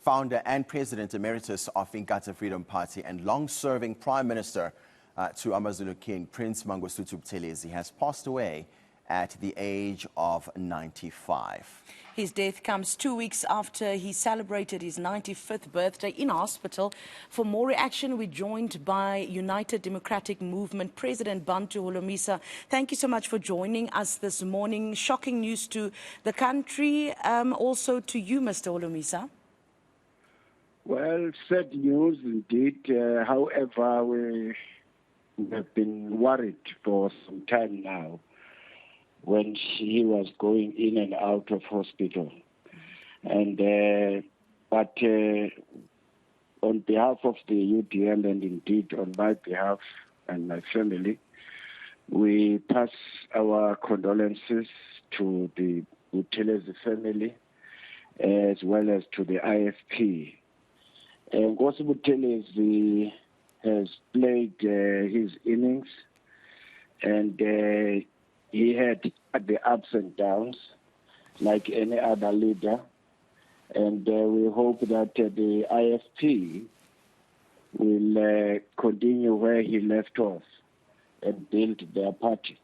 Founder and President Emeritus of Inkatha Freedom Party and long-serving Prime Minister to AmaZulu King, Prince Mangosuthu Buthelezi, has passed away at the age of 95. His death comes 2 weeks after he celebrated his 95th birthday in hospital. For more reaction, we're joined by United Democratic Movement President Bantu Holomisa. Thank you so much for joining us this morning. Shocking news to the country, also to you, Mr. Holomisa. Well, sad news indeed. However, we have been worried for some time now when he was going in and out of hospital. And but on behalf of the UDM and indeed on my behalf and my family, we pass our condolences to the Buthelezi family as well as to the IFP. Buthelezi has played his innings, and he had the ups and downs like any other leader. And we hope that the IFP will continue where he left off and build their party.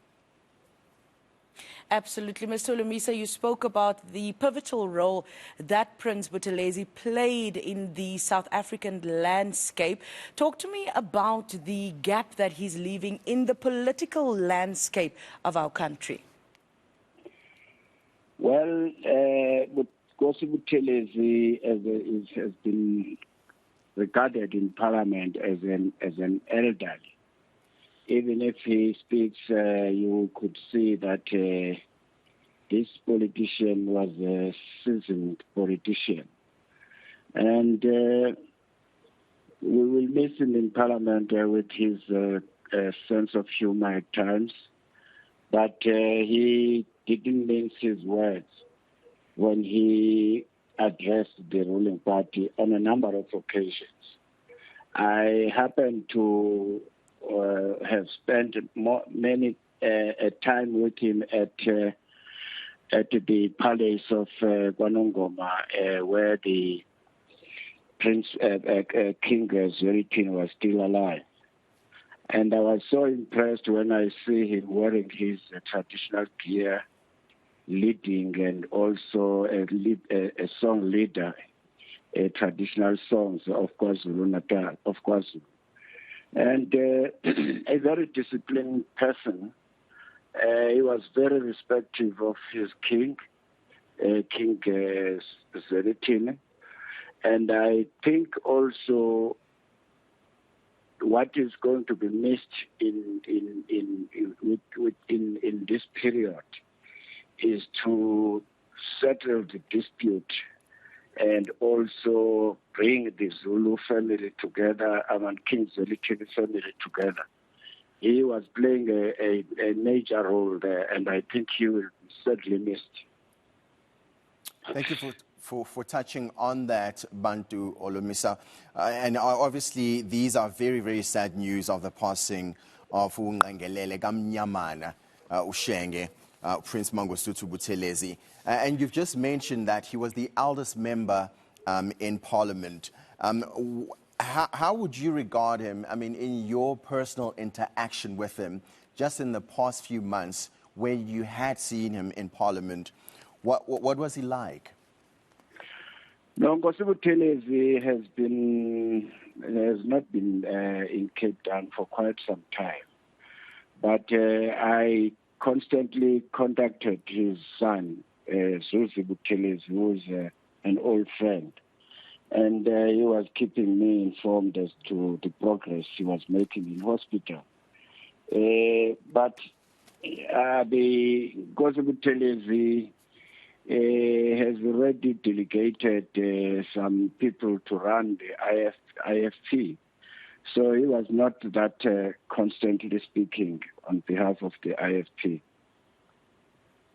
Absolutely. Mr. Holomisa, you spoke about the pivotal role that Prince Buthelezi played in the South African landscape. Talk to me about the gap that he's leaving in the political landscape of our country. Well, Buthelezi has been regarded in Parliament as an elderly. Even if he speaks, you could see that this politician was a seasoned politician. And we will miss him in Parliament with his sense of humor at times. But he didn't mince his words when he addressed the ruling party on a number of occasions. I happen to have spent many time with him at the palace of Kwanongoma, where the Prince King Zwelithini was still alive. And I was so impressed when I see him wearing his traditional gear, leading, and also a song leader, traditional songs, of course, Zulu Natal, of course. And a very disciplined person. He was very respectful of his king, King Zwelithini. And I think also what is going to be missed in this period is to settle the dispute and also bring the Zulu family together, King Zwelithini family together. He was playing a major role there, and I think he will be sadly missed. Thank you for touching on that, Bantu Holomisa. And obviously, these are very, very sad news of the passing of Ungangelele Kamnyamana Ushenge, Prince Mangosuthu Buthelezi. And you've just mentioned that he was the eldest member in Parliament. How would you regard him, I mean, in your personal interaction with him, just in the past few months where you had seen him in Parliament? What was he like? Mangosuthu Buthelezi has not been in Cape Town for quite some time. But I constantly contacted his son, Zuzi Buthelezi, who is an old friend. And he was keeping me informed as to the progress he was making in hospital. But the Buthelezi has already delegated some people to run the IFP. So he was not that constantly speaking on behalf of the IFP.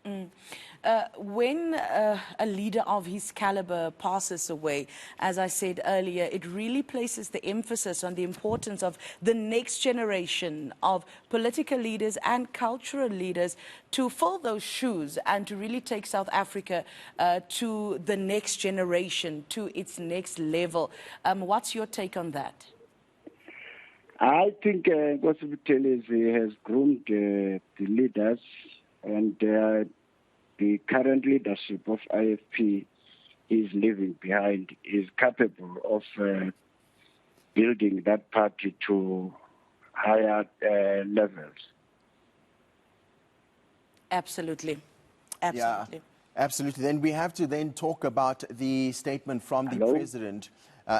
When a leader of his caliber passes away, as I said earlier, it really places the emphasis on the importance of the next generation of political leaders and cultural leaders to fill those shoes and to really take South Africa to the next generation, to its next level. What's your take on that? I think Buthelezi has groomed the leaders, and the current leadership of IFP is leaving behind, is capable of building that party to higher levels. Absolutely. Absolutely. Yeah, absolutely. Then we have to then talk about the statement from the president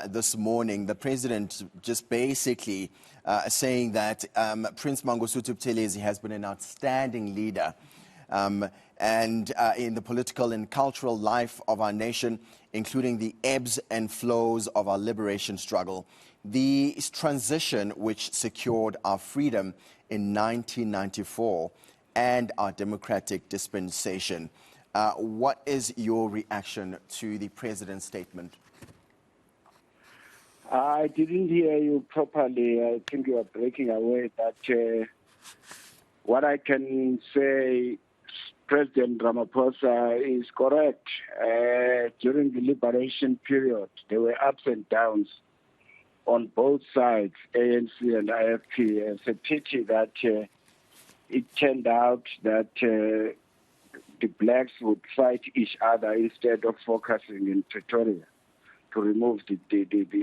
this morning. The president just basically saying that Prince Mangosuthu Buthelezi has been an outstanding leader and in the political and cultural life of our nation, including the ebbs and flows of our liberation struggle. The transition which secured our freedom in 1994 and our democratic dispensation. What is your reaction to the president's statement? I didn't hear you properly. I think you are breaking away. But what I can say, President Ramaphosa is correct. During the liberation period, there were ups and downs on both sides, ANC and IFP. It's a pity that it turned out that the blacks would fight each other instead of focusing in Pretoria to remove the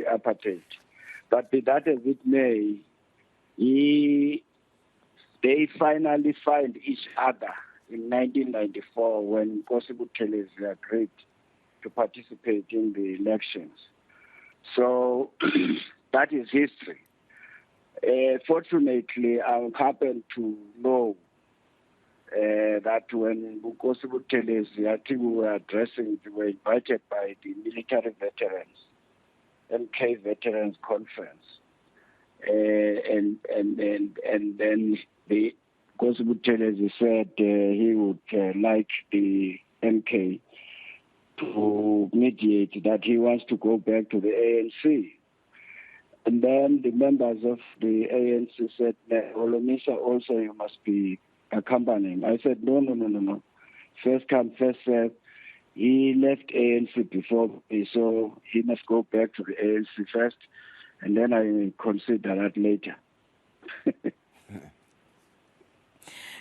apartheid. But be that as it may, they finally find each other in 1994 when Buthelezi agreed to participate in the elections. So that is history. Fortunately, I happen to know that when Buthelezi, I think we were invited by the military veterans, eNCA Veterans Conference, and then the Buthelezi said he would like the eNCA to mediate that he wants to go back to the ANC. And then the members of the ANC said, Holomisa also, you must be accompanying. I said, no. First come, first serve. He left ANC before me, so he must go back to the ANC first, and then I will consider that later.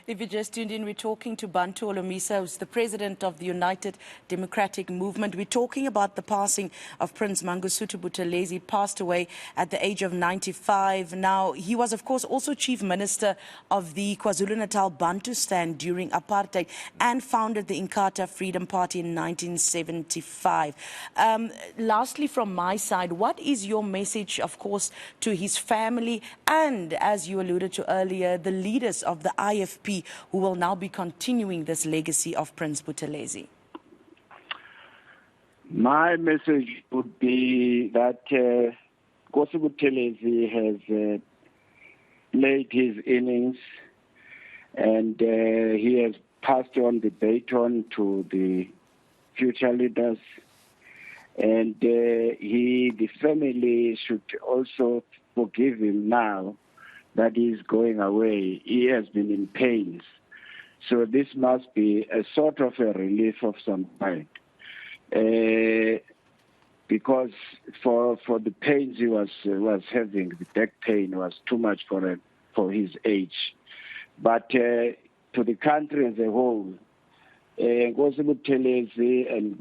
If you just tuned in, we're talking to Bantu Holomisa, who's the president of the United Democratic Movement. We're talking about the passing of Prince Mangosuthu Buthelezi, passed away at the age of 95. Now, he was, of course, also chief minister of the KwaZulu-Natal Bantu stand during apartheid and founded the Inkatha Freedom Party in 1975. Lastly, from my side, what is your message, of course, to his family and, as you alluded to earlier, the leaders of the IFP who will now be continuing this legacy of Prince Buthelezi? My message would be that Buthelezi has played his innings, and he has passed on the baton to the future leaders, and the family should also forgive him now that he is going away. He has been in pains. So this must be a sort of a relief of some kind. Because for the pains he was having, the back pain was too much for his age. But to the country as a whole, Buthelezi and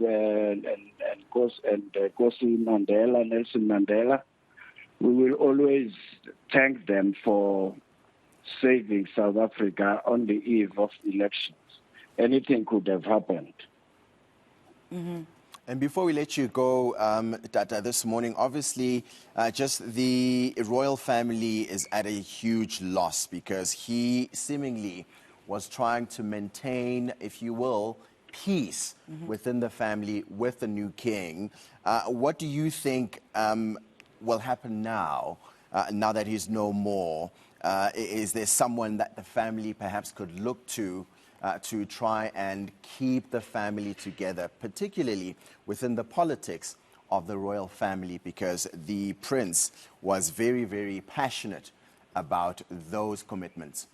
Nelson Mandela, we will always thank them for saving South Africa on the eve of elections. Anything could have happened. Mm-hmm. And before we let you go, Tata, this morning, obviously, just the royal family is at a huge loss because he seemingly was trying to maintain, if you will, peace within the family with the new king. What do you think will happen now, now that he's no more? Is there someone that the family perhaps could look to to try and keep the family together, particularly within the politics of the royal family, because the prince was very, very passionate about those commitments?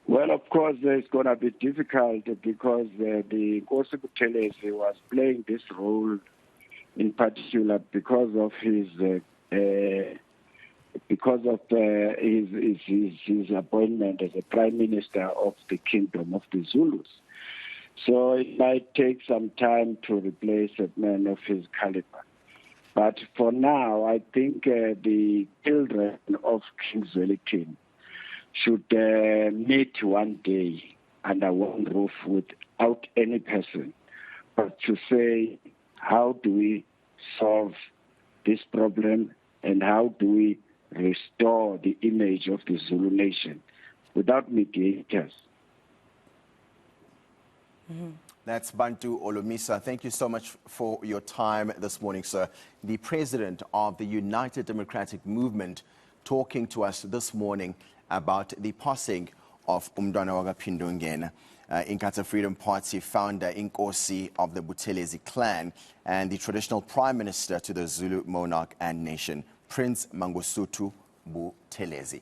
Well, of course, it's going to be difficult because the Buthelezi was playing this role in particular because of his appointment as a prime minister of the kingdom of the Zulus. So it might take some time to replace a man of his caliber. But for now, I think the children of King Zwelithini should meet one day under one roof without any person, but to say, how do we solve this problem and how do we restore the image of the Zulu nation without mediators? Mm-hmm. That's Bantu Holomisa. Thank you so much for your time this morning, sir. The president of the United Democratic Movement talking to us this morning about the passing of Umntwana wakaPhindungena, Inkatha Freedom Party founder, Inkosi of the Buthelezi clan, and the traditional prime minister to the Zulu monarch and nation, Prince Mangosuthu Buthelezi.